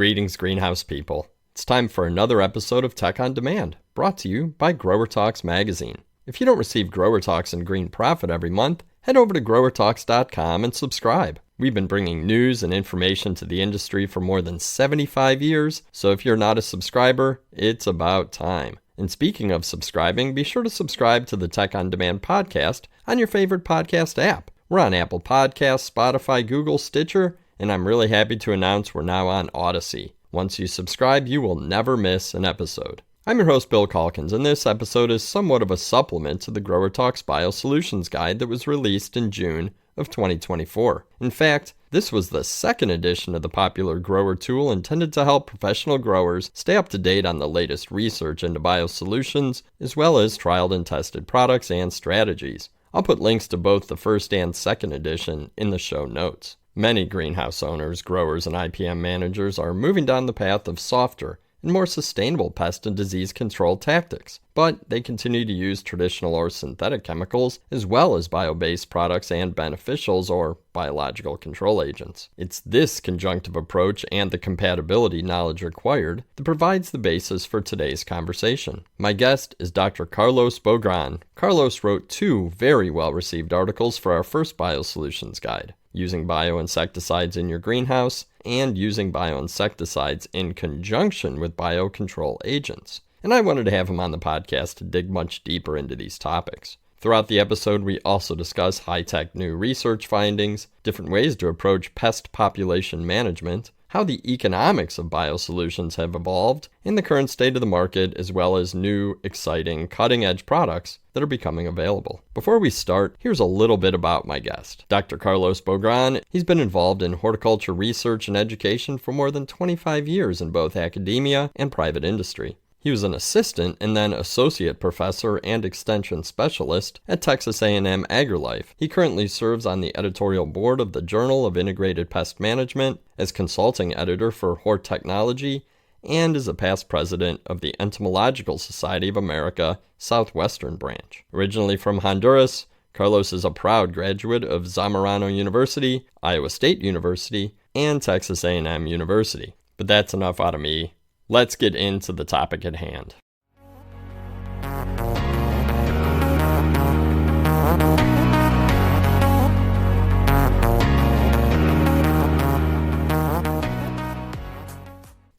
Greetings, greenhouse people. It's time for another episode of Tech on Demand, brought to you by GrowerTalks magazine. If you don't receive Grower Talks and Green Profit every month, head over to GrowerTalks.com and subscribe. We've been bringing news and information to the industry for more than 75 years, so if you're not a subscriber, it's about time. And speaking of subscribing, be sure to subscribe to the Tech on Demand podcast on your favorite podcast app. We're on Apple Podcasts, Spotify, Google, Stitcher, and I'm really happy to announce we're now on Odyssey. Once you subscribe, you will never miss an episode. I'm your host, Bill Calkins, and this episode is somewhat of a supplement to the GrowerTalks Biosolutions guide that was released in June of 2024. In fact, this was the second edition of the popular grower tool intended to help professional growers stay up to date on the latest research into biosolutions, as well as trialed and tested products and strategies. I'll put links to both the first and second edition in the show notes. Many greenhouse owners, growers, and IPM managers are moving down the path of softer and more sustainable pest and disease control tactics, but they continue to use traditional or synthetic chemicals as well as bio-based products and beneficials or biological control agents. It's this conjunctive approach and the compatibility knowledge required that provides the basis for today's conversation. My guest is Dr. Carlos Bográn. Carlos wrote two very well-received articles for our first Biosolutions guide, Using Bioinsecticides in Your Greenhouse, and Using Bioinsecticides in Conjunction with Biocontrol Agents. And I wanted to have him on the podcast to dig much deeper into these topics. Throughout the episode, we also discuss high-tech new research findings, different ways to approach pest population management, how the economics of biosolutions have evolved, and the current state of the market, as well as new, exciting, cutting-edge products that are becoming available. Before we start, here's a little bit about my guest. Dr. Carlos Bográn, he's been involved in horticulture research and education for more than 25 years in both academia and private industry. He was an assistant and then associate professor and extension specialist at Texas A&M AgriLife. He currently serves on the editorial board of the Journal of Integrated Pest Management as consulting editor for Hort Technology and is a past president of the Entomological Society of America Southwestern Branch. Originally from Honduras, Carlos is a proud graduate of Zamorano University, Iowa State University, and Texas A&M University. But that's enough out of me. Let's get into the topic at hand.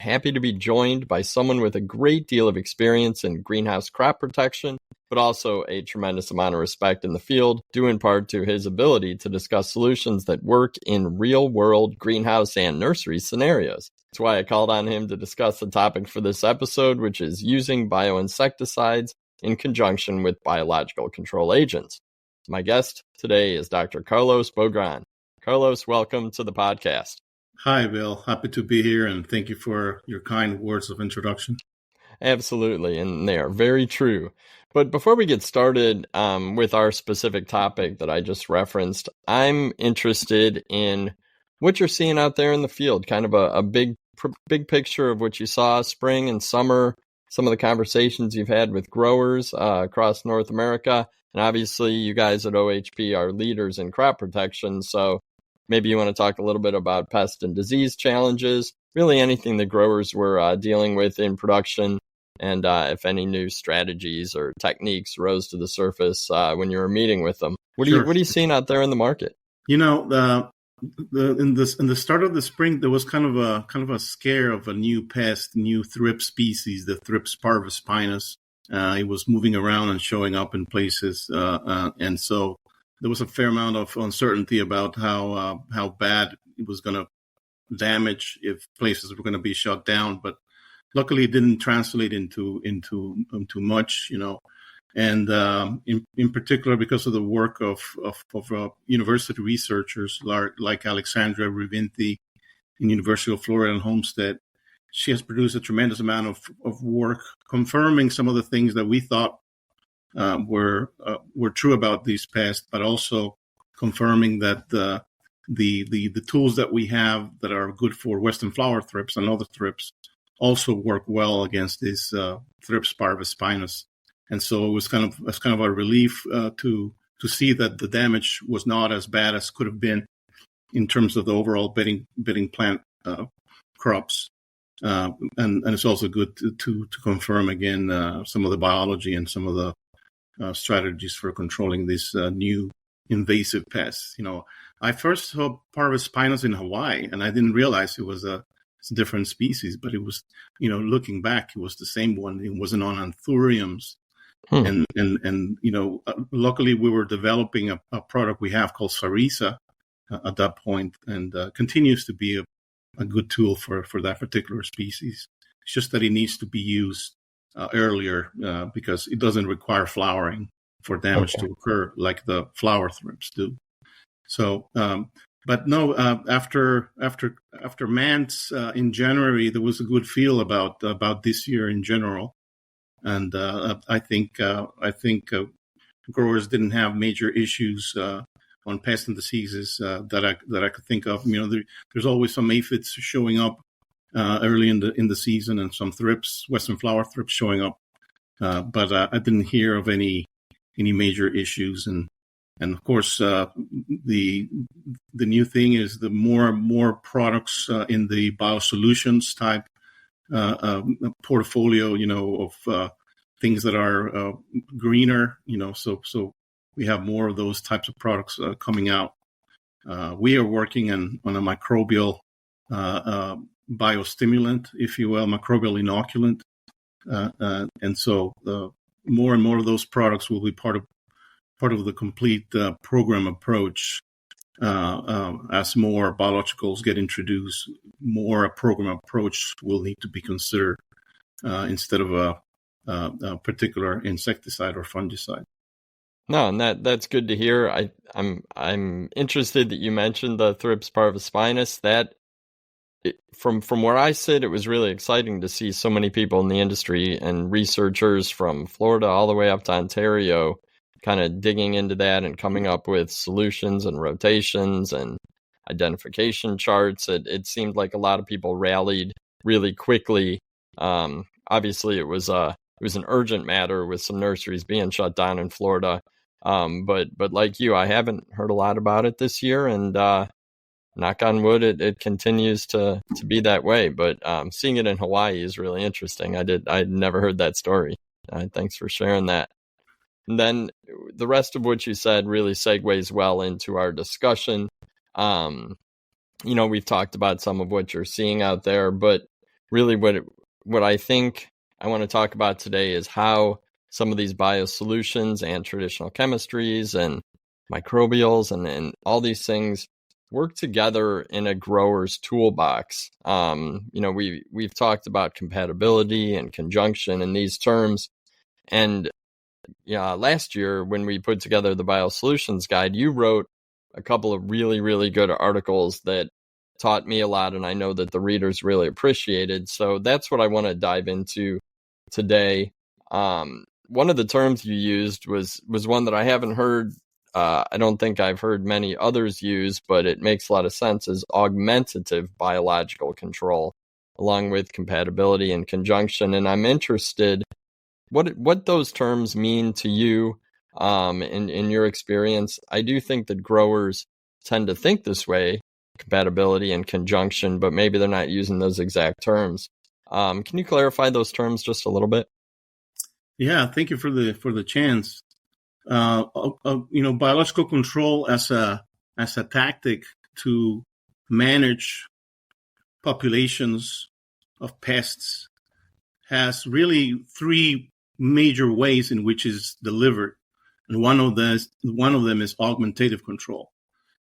Happy to be joined by someone with a great deal of experience in greenhouse crop protection, but also a tremendous amount of respect in the field, due in part to his ability to discuss solutions that work in real-world greenhouse and nursery scenarios. That's why I called on him to discuss the topic for this episode, which is using bioinsecticides in conjunction with biological control agents. My guest today is Dr. Carlos Bográn. Carlos, welcome to the podcast. Hi, Bill. Happy to be here, and thank you for your kind words of introduction. Absolutely, and they are very true. But before we get started with our specific topic that I just referenced, I'm interested in what you're seeing out there in the field, kind of a big picture of what you saw spring and summer, some of the conversations you've had with growers across North America. And obviously, you guys at OHB are leaders in crop protection, so maybe you want to talk a little bit about pest and disease challenges, really anything that growers were dealing with in production, and if any new strategies or techniques rose to the surface when you were meeting with them. What are you seeing out there in the market? You know, in the start of the spring, there was kind of a scare of a new pest, new thrip species, the Thrips parvispinus. It was moving around and showing up in places, and so there was a fair amount of uncertainty about how bad it was going to damage if places were going to be shut down. But luckily, it didn't translate into much, you know. And in particular, because of the work of university researchers like Alexandra Rivinti in University of Florida and Homestead, she has produced a tremendous amount of work confirming some of the things that we thought were true about these pests, but also confirming that the tools that we have that are good for Western flower thrips and other thrips also work well against these Thrips parvispinus. And so it was kind of a relief to see that the damage was not as bad as could have been in terms of the overall bedding plant crops. And it's also good to confirm again some of the biology and some of the strategies for controlling these new invasive pests. I first saw Parvis spinus in Hawaii, and I didn't realize it was a different species, but it was, looking back, it was the same one. It wasn't on anthuriums. And luckily we were developing a product we have called Sarisa at that point, and continues to be a good tool for that particular species. It's just that it needs to be used earlier because it doesn't require flowering for damage to occur like the flower thrips do. So, but no, after MANTS in January, there was a good feel about this year in general, and I think growers didn't have major issues on pests and diseases that I could think of. There's always some aphids showing up early in the season, and some thrips, western flower thrips showing up, but I didn't hear of any major issues. And of course, the new thing is the more and more products in the biosolutions type portfolio, of things that are greener, so we have more of those types of products coming out. We are working on a microbial biostimulant, if you will, microbial inoculant, and so more and more of those products will be part of the complete program approach. As more biologicals get introduced, more a program approach will need to be considered instead of a particular insecticide or fungicide. No, and that's good to hear. I'm interested that you mentioned the Thrips parvospinus. From where I sit, it was really exciting to see so many people in the industry and researchers from Florida all the way up to Ontario kind of digging into that and coming up with solutions and rotations and identification charts. It seemed like a lot of people rallied really quickly. Obviously, it was an urgent matter with some nurseries being shut down in Florida. But like you, I haven't heard a lot about it this year, and knock on wood, it continues to be that way. But seeing it in Hawaii is really interesting. I'd never heard that story. Thanks for sharing that. And then the rest of what you said really segues well into our discussion. We've talked about some of what you're seeing out there, but really what I think I want to talk about today is how some of these biosolutions and traditional chemistries and microbials and all these things work together in a grower's toolbox. We've talked about compatibility and conjunction and these terms. And last year when we put together the Biosolutions Guide, you wrote a couple of really, really good articles that taught me a lot, and I know that the readers really appreciated. So that's what I want to dive into today. One of the terms you used was one that I haven't heard. I don't think I've heard many others use, but it makes a lot of sense, is augmentative biological control, along with compatibility and conjunction. And I'm interested what those terms mean to you in your experience. I do think that growers tend to think this way, compatibility and conjunction, but maybe they're not using those exact terms. Can you clarify those terms just a little bit? Yeah, thank you for the chance. Biological control as a tactic to manage populations of pests has really three major ways in which it's delivered, and one of them is augmentative control.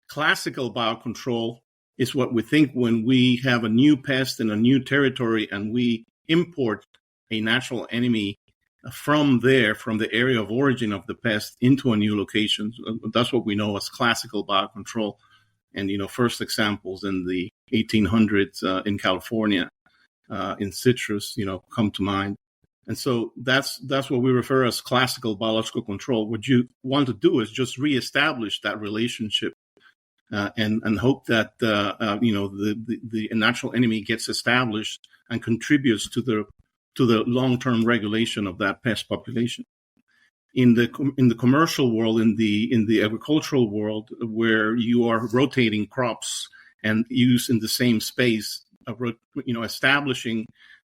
Classical biocontrol is what we think when we have a new pest in a new territory and we import a natural enemy from the area of origin of the pest into a new location. That's what we know as classical biocontrol. And, first examples in the 1800s in California, in citrus, come to mind. And so that's what we refer as classical biological control. What you want to do is just reestablish that relationship and hope that, the natural enemy gets established and contributes to the long-term regulation of that pest population. In the commercial world, in the agricultural world, where you are rotating crops and use in the same space, establishing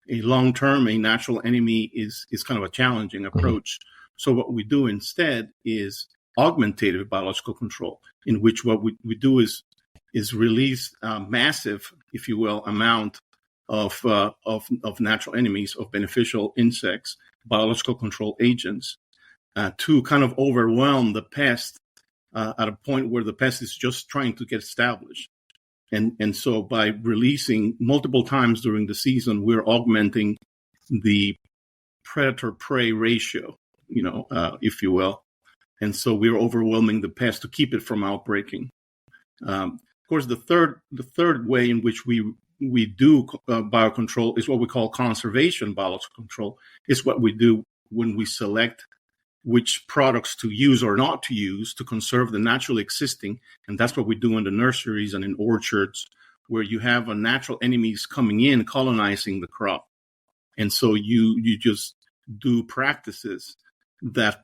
a long-term, a natural enemy is kind of a challenging approach. So what we do instead is augmentative biological control, in which what we do is release a massive, if you will, amount of natural enemies, of beneficial insects, biological control agents, to kind of overwhelm the pest at a point where the pest is just trying to get established. And so by releasing multiple times during the season, we're augmenting the predator-prey ratio, if you will. And so we're overwhelming the pest to keep it from outbreaking. Of course, the third way in which we do biocontrol is what we call conservation biological control. It's what we do when we select which products to use or not to use to conserve the naturally existing. And that's what we do in the nurseries and in orchards, where you have natural enemies coming in, colonizing the crop. And so you just do practices that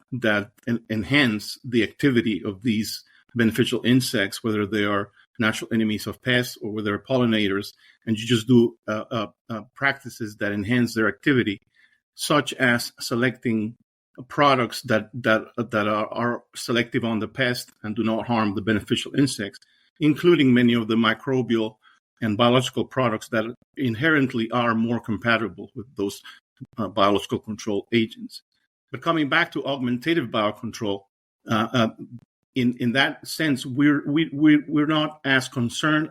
enhance the activity of these beneficial insects, whether they are natural enemies of pests or whether they're pollinators. And you just do practices that enhance their activity, such as selecting products that are selective on the pest and do not harm the beneficial insects, including many of the microbial and biological products that inherently are more compatible with those biological control agents. But coming back to augmentative biocontrol, in that sense, we're not as concerned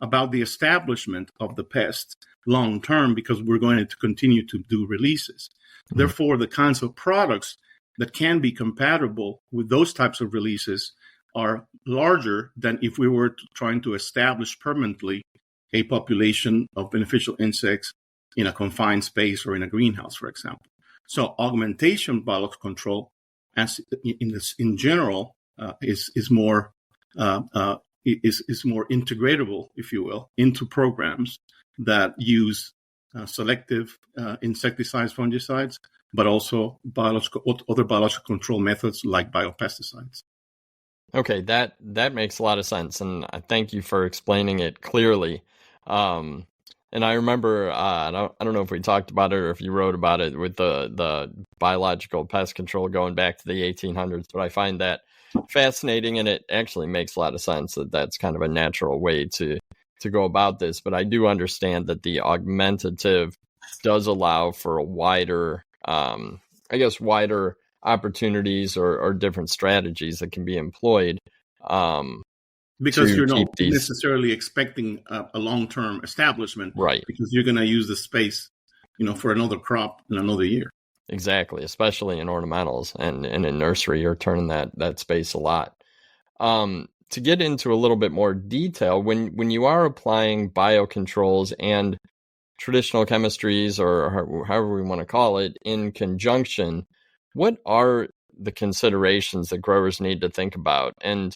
about the establishment of the pest long term, because we're going to continue to do releases. Mm-hmm. Therefore, the kinds of products that can be compatible with those types of releases are larger than if we were trying to establish permanently a population of beneficial insects in a confined space or in a greenhouse, for example. So augmentation biological control, as in general, is more integratable, if you will, into programs that use selective insecticides, fungicides, but also other biological control methods like biopesticides. Okay, that makes a lot of sense, and I thank you for explaining it clearly. And I remember, I don't know if we talked about it or if you wrote about it with the biological pest control going back to the 1800s, but I find that fascinating, and it actually makes a lot of sense that that's kind of a natural way to go about this. But I do understand that the augmentative does allow for a wider opportunities or different strategies that can be employed. Because you're not necessarily expecting a long-term establishment, right? Because you're going to use the space, for another crop in another year. Exactly, especially in ornamentals and in nursery, you're turning that space a lot. To get into a little bit more detail, when you are applying biocontrols and traditional chemistries, or however we want to call it, in conjunction, what are the considerations that growers need to think about? And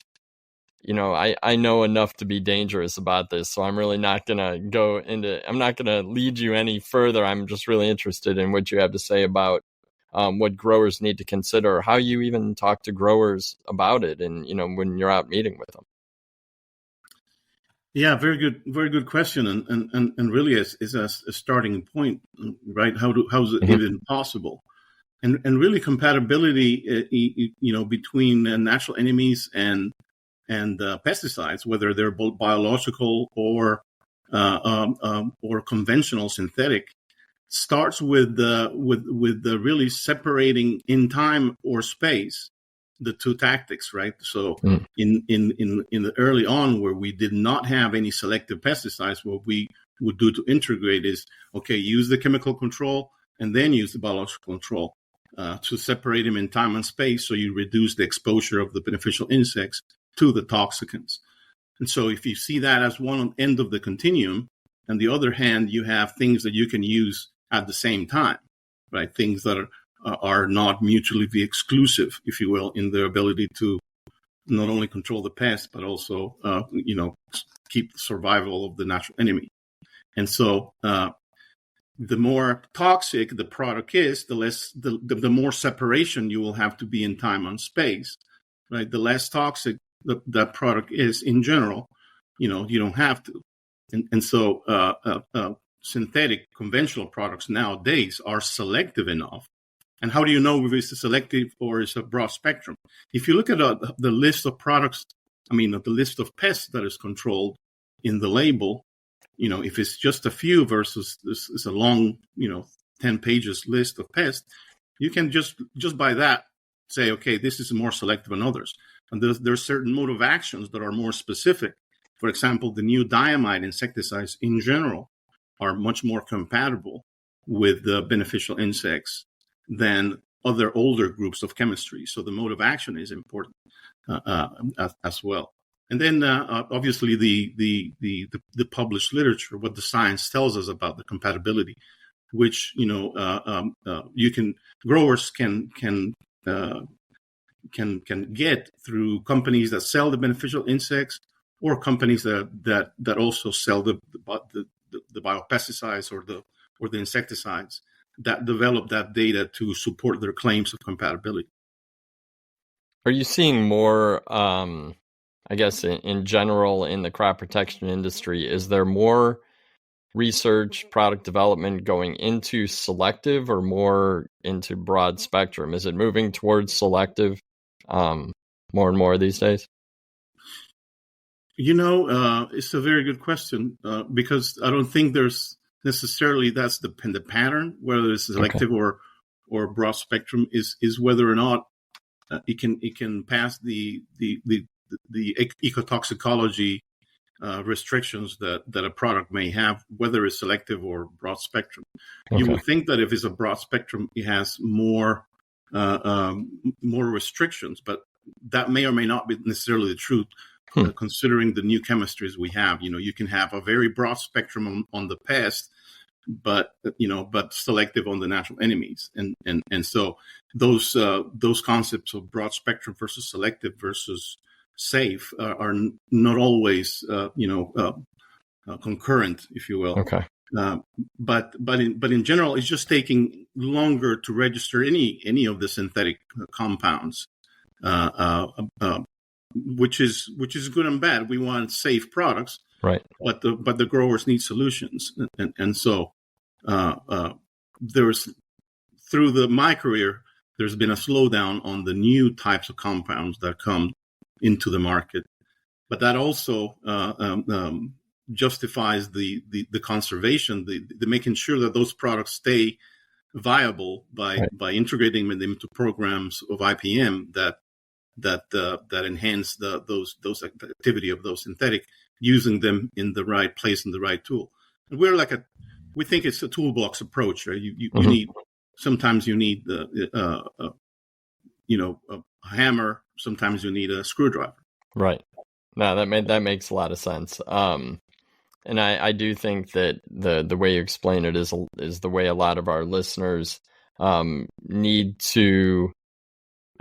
I know enough to be dangerous about this, so I'm really not going to I'm not going to lead you any further. I'm just really interested in what you have to say about what growers need to consider, how you even talk to growers about it, and, when you're out meeting with them. Yeah, very good question. And really is a starting point, right? How's it even possible? And really compatibility, between natural enemies and pesticides, whether they're both biological or conventional synthetic, starts with the really separating in time or space the two tactics, right? So in the early on, where we did not have any selective pesticides, what we would do to integrate is, okay, use the chemical control and then use the biological control to separate them in time and space, so you reduce the exposure of the beneficial insects to the toxicants. And so if you see that as one end of the continuum, on the other hand, you have things that you can use at the same time, right? Things that are not mutually exclusive, if you will, in their ability to not only control the pest, but also, keep the survival of the natural enemy. And so the more toxic the product is, the more separation you will have to be in time and space, right? The less toxic that product is in general, you don't have to. And so synthetic conventional products nowadays are selective enough. And how do you know if it's a selective or it's a broad spectrum? If you look at the list of products, the list of pests that is controlled in the label, if it's just a few versus this is a long, 10 pages list of pests, you can just by that say, okay, this is more selective than others. And there's certain mode of actions that are more specific. For example, the new diamide insecticides in general are much more compatible with the beneficial insects than other older groups of chemistry. So the mode of action is important as well. And then obviously the published literature, what the science tells us about the compatibility, which growers can get through companies that sell the beneficial insects or companies that also sell the biopesticides or the insecticides that develop that data to support their claims of compatibility. Are you seeing more, I guess, in general in the crop protection industry, is there more research, product development going into selective or more into broad spectrum? Is it moving towards selective more and more these days? It's a very good question because I don't think there's necessarily that's the pattern, whether it's selective or broad spectrum is whether or not it can pass the ecotoxicology restrictions that a product may have, whether it's selective or broad spectrum. You would think that if it's a broad spectrum, it has more restrictions, but that may or may not be necessarily the truth. Considering the new chemistries we have, you can have a very broad spectrum on the pest, but selective on the natural enemies, and so those concepts of broad spectrum versus selective versus safe are not always concurrent, if you will. Okay. But in general, it's just taking longer to register any of the synthetic compounds. Which is good and bad. We want safe products, right? But the growers need solutions, and so there's through my career, there's been a slowdown on the new types of compounds that come into the market, but that also justifies the conservation, the making sure that those products stay viable by integrating them into programs of IPM that enhance those activity of those synthetic, using them in the right place and the right tool. And we think it's a toolbox approach, right? You need sometimes you need a hammer, sometimes you need a screwdriver. Right. No, that makes a lot of sense. And I do think that the way you explain it is the way a lot of our listeners need to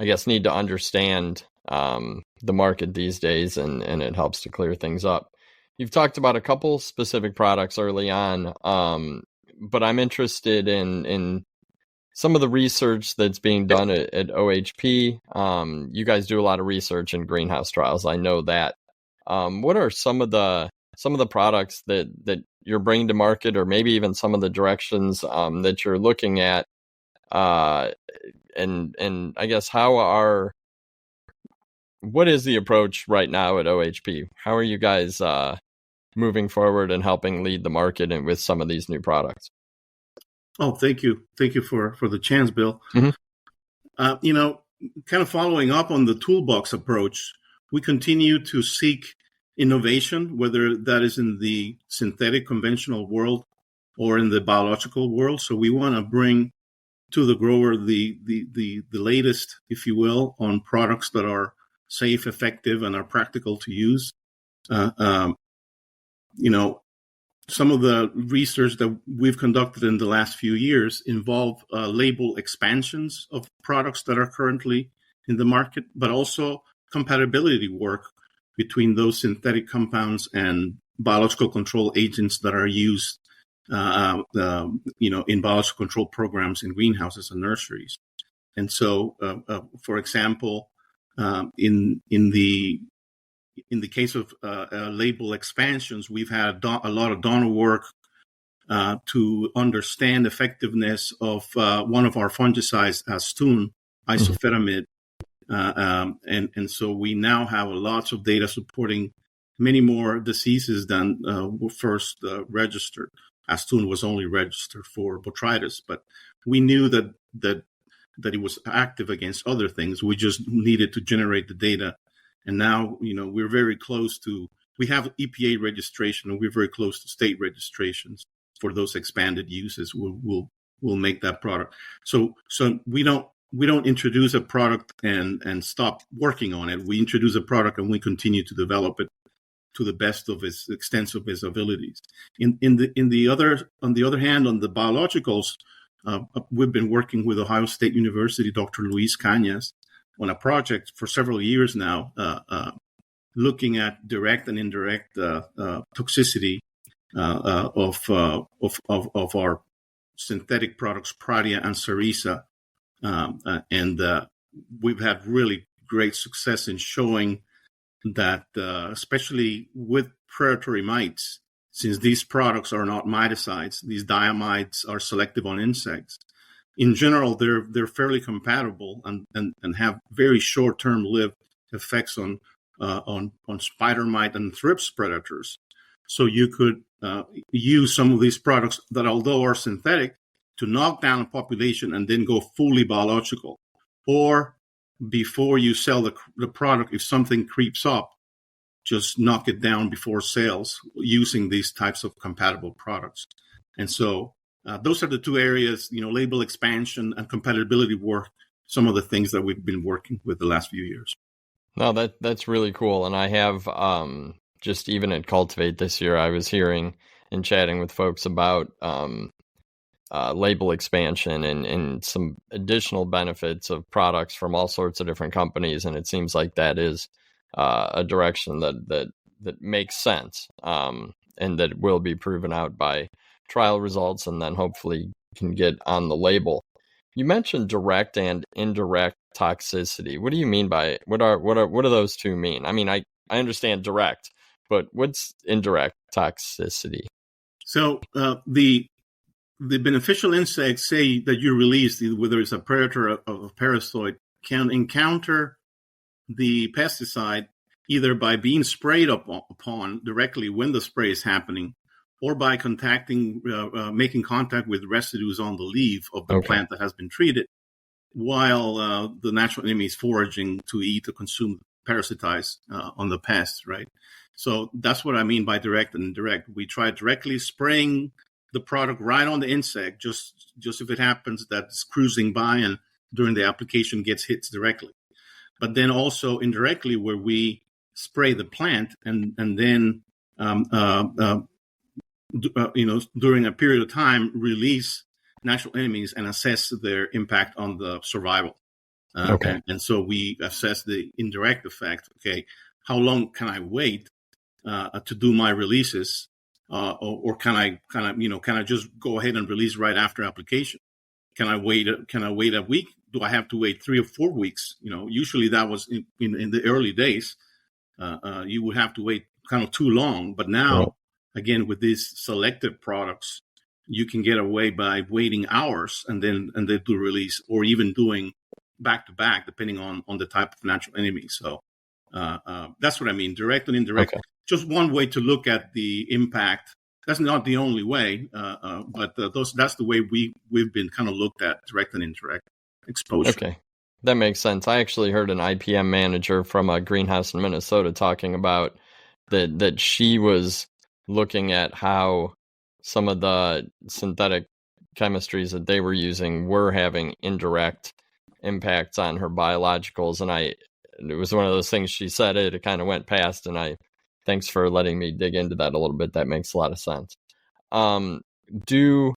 understand the market these days, and it helps to clear things up. You've talked about a couple specific products early on, but I'm interested in some of the research that's being done at OHP. You guys do a lot of research in greenhouse trials. I know that. What are some of the products that you're bringing to market, or maybe even some of the directions that you're looking at? And I guess what is the approach right now at OHP? How are you guys moving forward and helping lead the market and with some of these new products? Oh, thank you for the chance, Bill. Mm-hmm. Kind of following up on the toolbox approach, we continue to seek innovation, whether that is in the synthetic conventional world or in the biological world. So we want to bring to the grower the latest, if you will, on products that are safe, effective, and are practical to use. Some of the research that we've conducted in the last few years involve label expansions of products that are currently in the market, but also compatibility work between those synthetic compounds and biological control agents that are used in biological control programs in greenhouses and nurseries. And so, for example, in the in the case of label expansions, we've had a lot of donor work to understand effectiveness of one of our fungicides, Astun, isofetamide. And so we now have lots of data supporting many more diseases than were first registered. Astun was only registered for botrytis, but we knew that it was active against other things. We just needed to generate the data. And now, we're very close to, we have EPA registration, and we're very close to state registrations for those expanded uses. We'll make that product. So we don't introduce a product and stop working on it. We introduce a product and we continue to develop it to the best of its extent of its abilities. On the other hand, on the biologicals, we've been working with Ohio State University, Dr. Luis Cañas, on a project for several years now, looking at direct and indirect toxicity of our synthetic products, Pradia and Sarisa. And we've had really great success in showing that, especially with predatory mites, since these products are not miticides, these diamides are selective on insects. In general, they're fairly compatible and have very short-term lived effects on spider mite and thrips predators. So you could use some of these products that, although are synthetic, to knock down a population and then go fully biological. Or before you sell the product, if something creeps up, just knock it down before sales using these types of compatible products. And so those are the two areas, label expansion and compatibility work, some of the things that we've been working with the last few years. No, that's really cool. And I have just even at Cultivate this year, I was hearing and chatting with folks about label expansion and some additional benefits of products from all sorts of different companies. And it seems like that is a direction that makes sense and that will be proven out by trial results and then hopefully can get on the label. You mentioned direct and indirect toxicity. What do you mean by it? What do those two mean? I mean, I understand direct, but what's indirect toxicity? So the beneficial insects, say that you release, whether it's a predator or a parasite, can encounter the pesticide either by being sprayed upon directly when the spray is happening, or by making contact with residues on the leaf of the plant that has been treated, while the natural enemy is foraging to eat or consume, parasitize on the pest, right? So that's what I mean by direct and indirect. We try directly spraying the product right on the insect, just if it happens that it's cruising by and during the application gets hit directly. But then also indirectly, where we spray the plant and then during a period of time, release natural enemies and assess their impact on the survival. And so we assess the indirect effect. Okay, how long can I wait to do my releases, or can I just go ahead and release right after application? Can I wait a week? Do I have to wait 3 or 4 weeks? Usually that was in the early days. You would have to wait kind of too long. But now, again, with these selective products, you can get away by waiting hours and then do release, or even doing back to back, depending on the type of natural enemy. So that's what I mean, direct and indirect. Okay. Just one way to look at the impact. That's not the only way, but that's the way we've been kind of looked at, direct and indirect exposure. Okay, that makes sense. I actually heard an IPM manager from a greenhouse in Minnesota talking about that she was looking at how some of the synthetic chemistries that they were using were having indirect impacts on her biologicals, and it was one of those things she said it kind of went past, and thanks for letting me dig into that a little bit. That makes a lot of sense. Do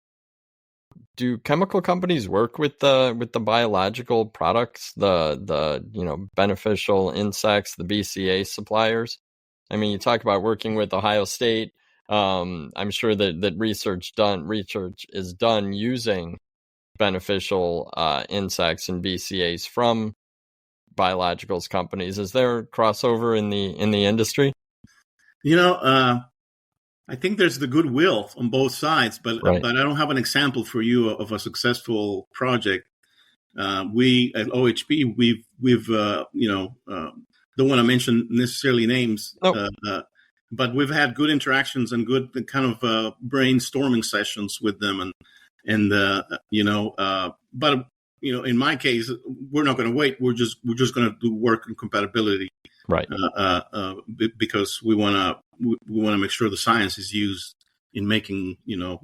chemical companies work with the biological products, the beneficial insects, the BCA suppliers? I mean, you talk about working with Ohio State. I'm sure that research is done using beneficial insects and BCAs from biologicals companies. Is there crossover in the industry? I think there's the goodwill on both sides, but Right. I don't have an example for you of a successful project. We at OHP, we've don't want to mention necessarily names, Nope. but we've had good interactions and good kind of brainstorming sessions with them, but in my case, we're not going to wait. We're just going to do work in compatibility, Right. Because we want to make sure the science is used in making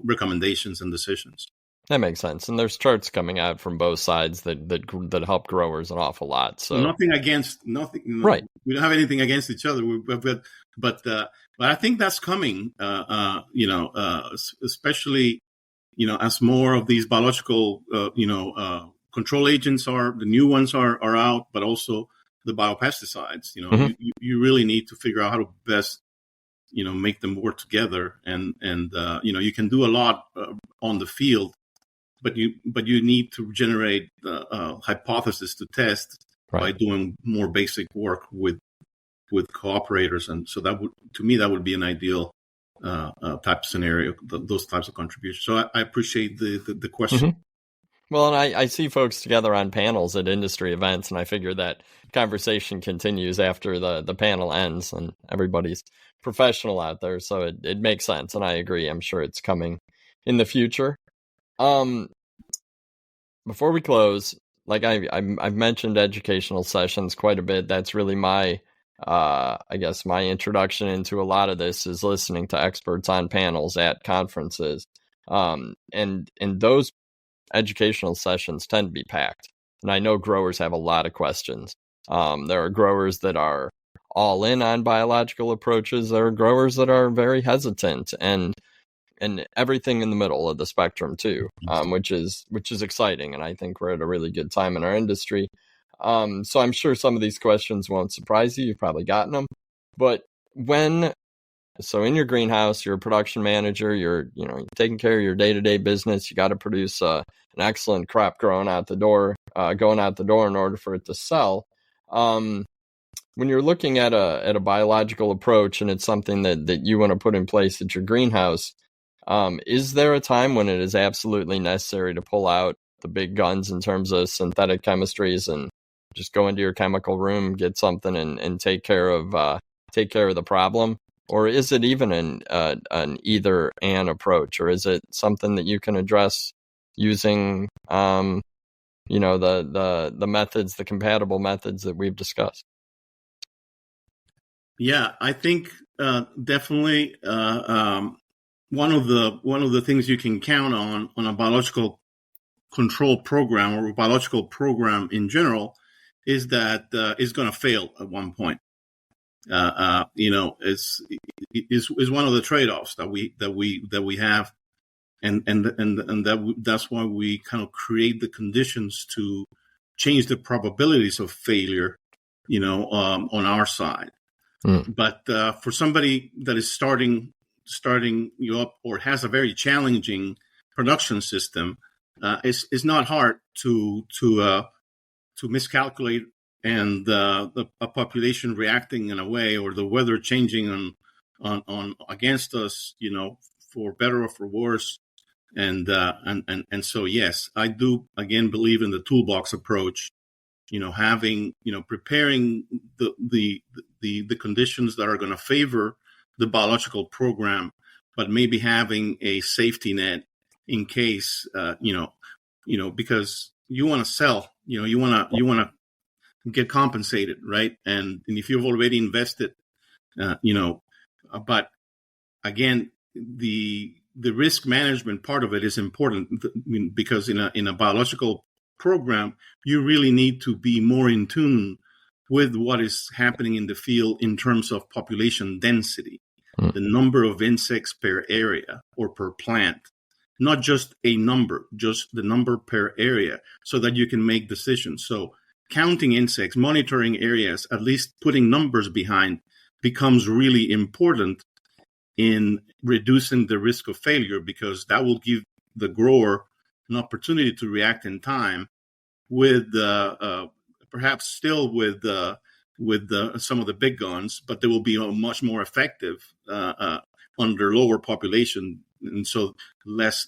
recommendations and decisions. That makes sense. And there's charts coming out from both sides that help growers an awful lot. So nothing. Right. We don't have anything against each other. But I think that's coming. Especially as more of these biological control agents are, the new ones are out, but also the biopesticides. Mhm. You really need to figure out how to best make them work together, and you can do a lot on the field. But you need to generate hypothesis to test by doing more basic work with cooperators, and so that would be an ideal type scenario. Those types of contributions. So I appreciate the question. Mm-hmm. Well, and I see folks together on panels at industry events, and I figure that conversation continues after the panel ends, and everybody's professional out there, so it makes sense. And I agree. I'm sure it's coming in the future. Before we close, like I've mentioned educational sessions quite a bit. That's really my my introduction into a lot of this is listening to experts on panels at conferences. And those educational sessions tend to be packed. And I know growers have a lot of questions. There are growers that are all in on biological approaches. There are growers that are very hesitant, and everything in the middle of the spectrum too, which is exciting. And I think we're at a really good time in our industry. So I'm sure some of these questions won't surprise you. You've probably gotten them. But so in your greenhouse, you're a production manager, you're taking care of your day-to-day business. You got to produce an excellent crop going out the door in order for it to sell. When you're looking at a biological approach and it's something that you want to put in place at your greenhouse, is there a time when it is absolutely necessary to pull out the big guns in terms of synthetic chemistries and just go into your chemical room, get something and take care of the problem? Or is it even an either and approach, or is it something that you can address using the methods, the compatible methods that we've discussed? Yeah, I think definitely one of the things you can count on a biological control program or a biological program in general is that it's going to fail at one point. Is one of the trade-offs that we have, and that's why we kind of create the conditions to change the probabilities of failure, on our side. But for somebody that is starting you up or has a very challenging production system, it's not hard to miscalculate, and a population reacting in a way, or the weather changing on against us, for better or for worse. And so yes, I do again believe in the toolbox approach. Having preparing the conditions that are going to favor the biological program, but maybe having a safety net in case because you want to sell, you want to get compensated, right? And if you've already invested, but again, the risk management part of it is important, because in a biological program, you really need to be more in tune with what is happening in the field in terms of population density, the number of insects per area or per plant, not just a number, just the number per area, so that you can make decisions. So counting insects, monitoring areas, at least putting numbers behind, becomes really important in reducing the risk of failure, because that will give the grower an opportunity to react in time with perhaps still with some of the big guns, but they will be much more effective under lower population, and so less.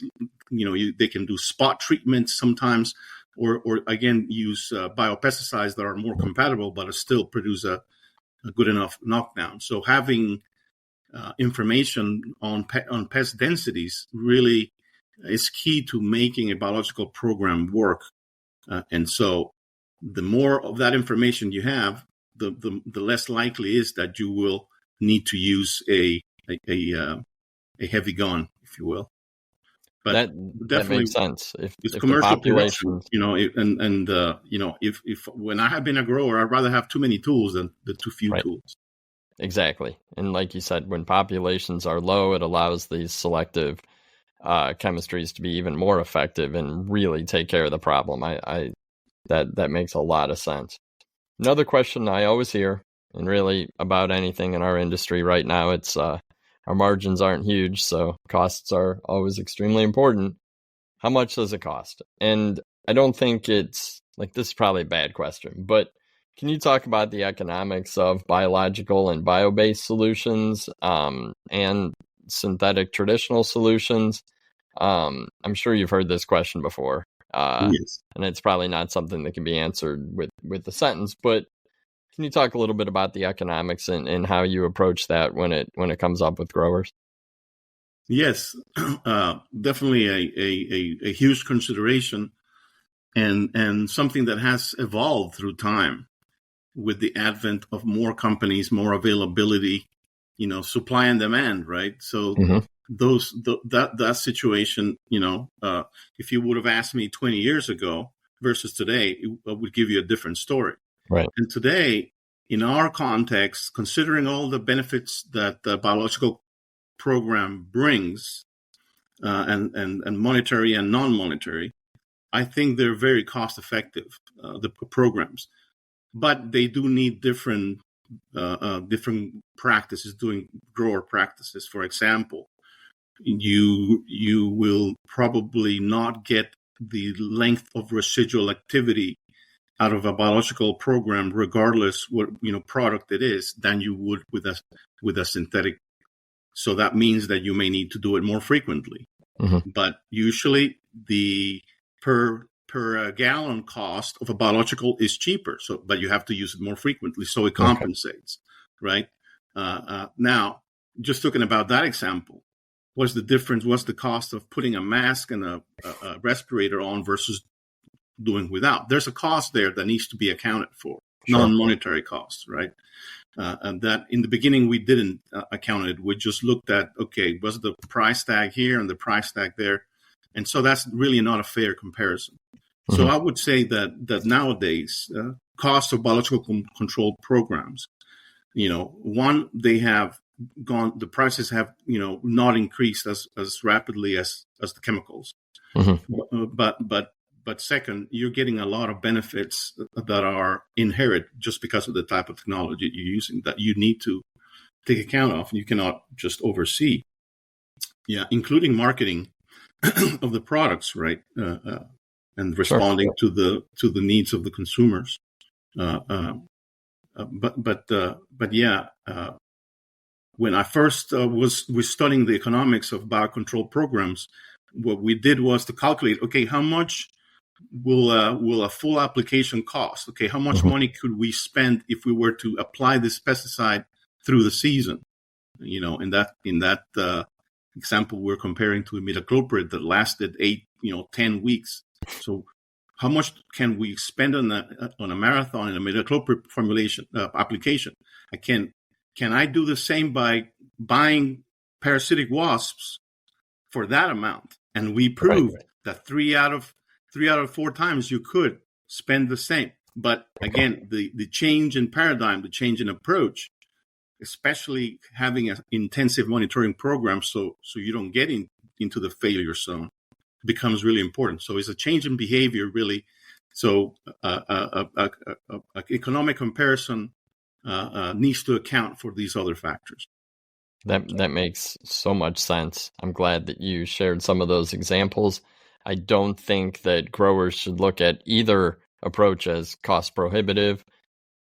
They can do spot treatments sometimes, or again use biopesticides that are more compatible, but still produce a good enough knockdown. So having information on pest densities really is key to making a biological program work. And so the more of that information you have, the less likely is that you will need to use a heavy gun, if you will. But that makes sense. If commercial the population, if when I have been a grower, I'd rather have too many tools than the too few tools. Exactly. And like you said, when populations are low, it allows these selective chemistries to be even more effective and really take care of the problem. That makes a lot of sense. Another question I always hear, and really about anything in our industry right now, it's our margins aren't huge, so costs are always extremely important. How much does it cost? And I don't think it's like, this is probably a bad question, but can you talk about the economics of biological and bio-based solutions and synthetic traditional solutions? I'm sure you've heard this question before, Yes. and it's probably not something that can be answered with a sentence, but can you talk a little bit about the economics and how you approach that when it comes up with growers? Yes, definitely a huge consideration, and something that has evolved through time with the advent of more companies, more availability, supply and demand, right? So that situation, if you would have asked me 20 years ago versus today, I would give you a different story. Right. And today, in our context, considering all the benefits that the biological program brings, and monetary and non-monetary, I think they're very cost effective, the programs. But they do need different practices, doing grower practices. For example, you will probably not get the length of residual activity out of a biological program, regardless what product it is, than you would with a synthetic. So that means that you may need to do it more frequently. But usually the per gallon cost of a biological is cheaper. But you have to use it more frequently, so it compensates, right? Now, just talking about that example, what's the difference? What's the cost of putting a mask and a respirator on versus doing without? There's a cost there that needs to be accounted for, non-monetary costs, right? And that in the beginning we didn't account it. We just looked at, okay, what's the price tag here and the price tag there, and so that's really not a fair comparison. So I would say that nowadays costs of biological control programs, one, they have gone, the prices have not increased as rapidly as the chemicals, but second, you're getting a lot of benefits that are inherent just because of the type of technology you're using that you need to take account of, and you cannot just oversee. Yeah, including marketing of the products, right, and responding to the needs of the consumers. But yeah, when I first was studying the economics of biocontrol programs, what we did was to calculate, okay, how much will a full application cost? Okay, how much money could we spend if we were to apply this pesticide through the season? In that example, we're comparing to imidacloprid that lasted 10 weeks. So how much can we spend on a marathon in a imidacloprid formulation application? Can I do the same by buying parasitic wasps for that amount? And we proved that three out of 4 times you could spend the same. But again, the change in paradigm, the change in approach, especially having an intensive monitoring program so you don't get into the failure zone, becomes really important. So it's a change in behavior, really. So economic comparison needs to account for these other factors. That makes so much sense. I'm glad that you shared some of those examples. I don't think that growers should look at either approach as cost prohibitive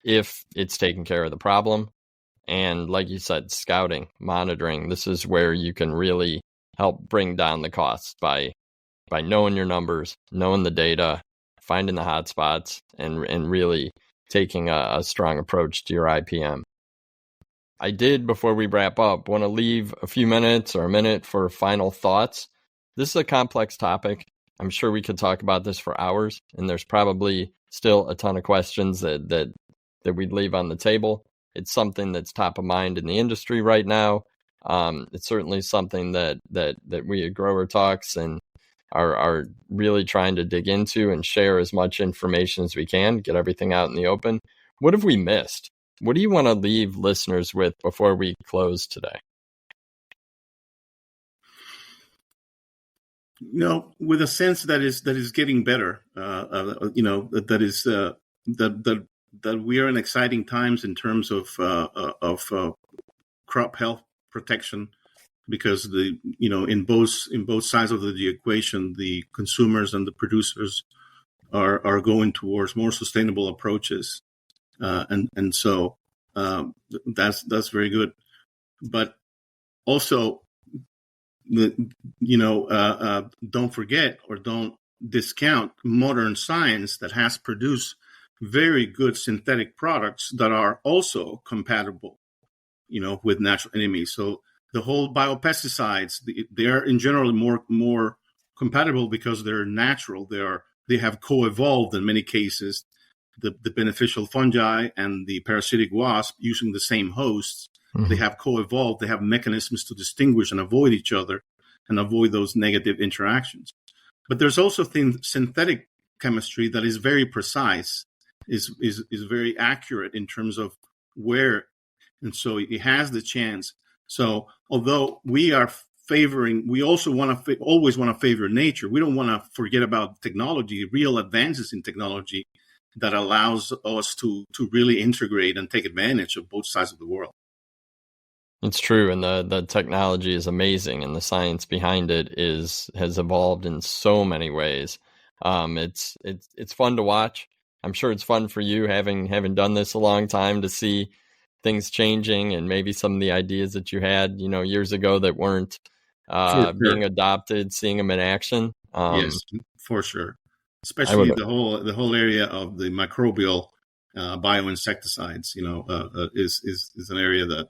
if it's taking care of the problem. And like you said, scouting, monitoring, this is where you can really help bring down the costs by knowing your numbers, knowing the data, finding the hot spots, and really taking a strong approach to your IPM. I did, before we wrap up, want to leave a few minutes or a minute for final thoughts. This is a complex topic. I'm sure we could talk about this for hours, and there's probably still a ton of questions that we'd leave on the table. It's something that's top of mind in the industry right now. It's certainly something that we at GrowerTalks and are really trying to dig into and share as much information as we can, get everything out in the open. What have we missed? What do you want to leave listeners with before we close today? With a sense that is getting better. That we are in exciting times in terms of crop health protection, because in both sides of the equation, the consumers and the producers are going towards more sustainable approaches, and so that's very good. But also, don't forget or don't discount modern science that has produced very good synthetic products that are also compatible, with natural enemies. So the whole biopesticides, they are in general more compatible because they're natural. They have co-evolved in many cases. The beneficial fungi and the parasitic wasp, using the same hosts, they have co-evolved. They have mechanisms to distinguish and avoid each other and avoid those negative interactions. But there's also synthetic chemistry that is very precise, is very accurate in terms of where, and so it has the chance. So although we are we also always want to favor nature. We don't want to forget about technology, real advances in technology that allows us to really integrate and take advantage of both sides of the world. It's true, and the technology is amazing, and the science behind it has evolved in so many ways. It's fun to watch. I'm sure it's fun for you, having done this a long time, to see things changing and maybe some of the ideas that you had, years ago that weren't being adopted, seeing them in action. Yes, for sure. Especially the whole area of the microbial bioinsecticides, is an area that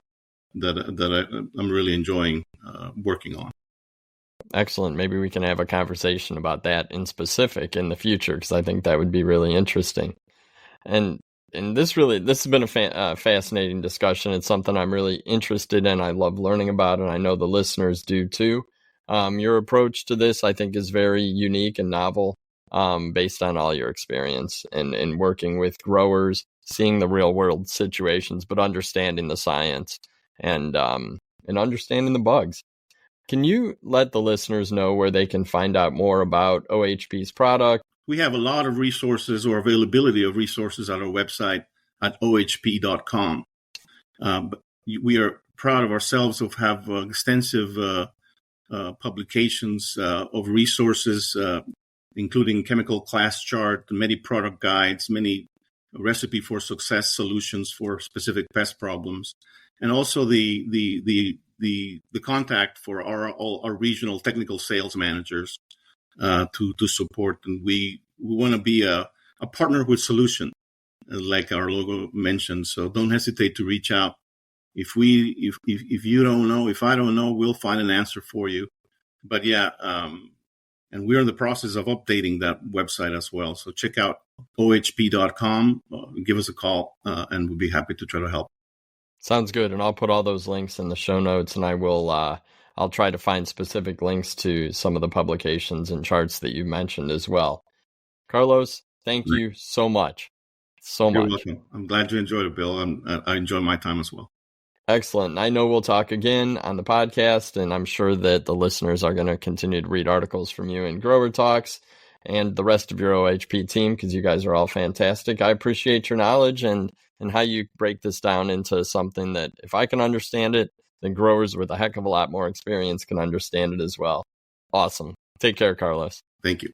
I'm really enjoying working on. Excellent. Maybe we can have a conversation about that in specific in the future, because I think that would be really interesting. And this has been a fascinating discussion. It's something I'm really interested in. I love learning about it, and I know the listeners do too. Your approach to this, I think, is very unique and novel, based on all your experience and working with growers, seeing the real world situations, but understanding the science and understanding the bugs. Can you let the listeners know where they can find out more about OHP's product? We have a lot of resources, or availability of resources, at our website at ohp.com. We are proud of ourselves of have extensive publications of resources, including chemical class chart, many product guides, many recipe for success solutions for specific pest problems, and also the contact for all our regional technical sales managers to support. And we want to be a partner with solution, like our logo mentioned. So don't hesitate to reach out. If you don't know, if I don't know, we'll find an answer for you. But and we're in the process of updating that website as well. So check out ohp.com, give us a call, and we'll be happy to try to help. Sounds good. And I'll put all those links in the show notes, and I will, I'll try to find specific links to some of the publications and charts that you mentioned as well. Carlos, thank you so much. You're welcome. I'm glad you enjoyed it, Bill. I enjoyed my time as well. Excellent. I know we'll talk again on the podcast, and I'm sure that the listeners are going to continue to read articles from you in Grower Talks and the rest of your OHP team, because you guys are all fantastic. I appreciate your knowledge and how you break this down into something that, if I can understand it, then growers with a heck of a lot more experience can understand it as well. Awesome. Take care, Carlos. Thank you.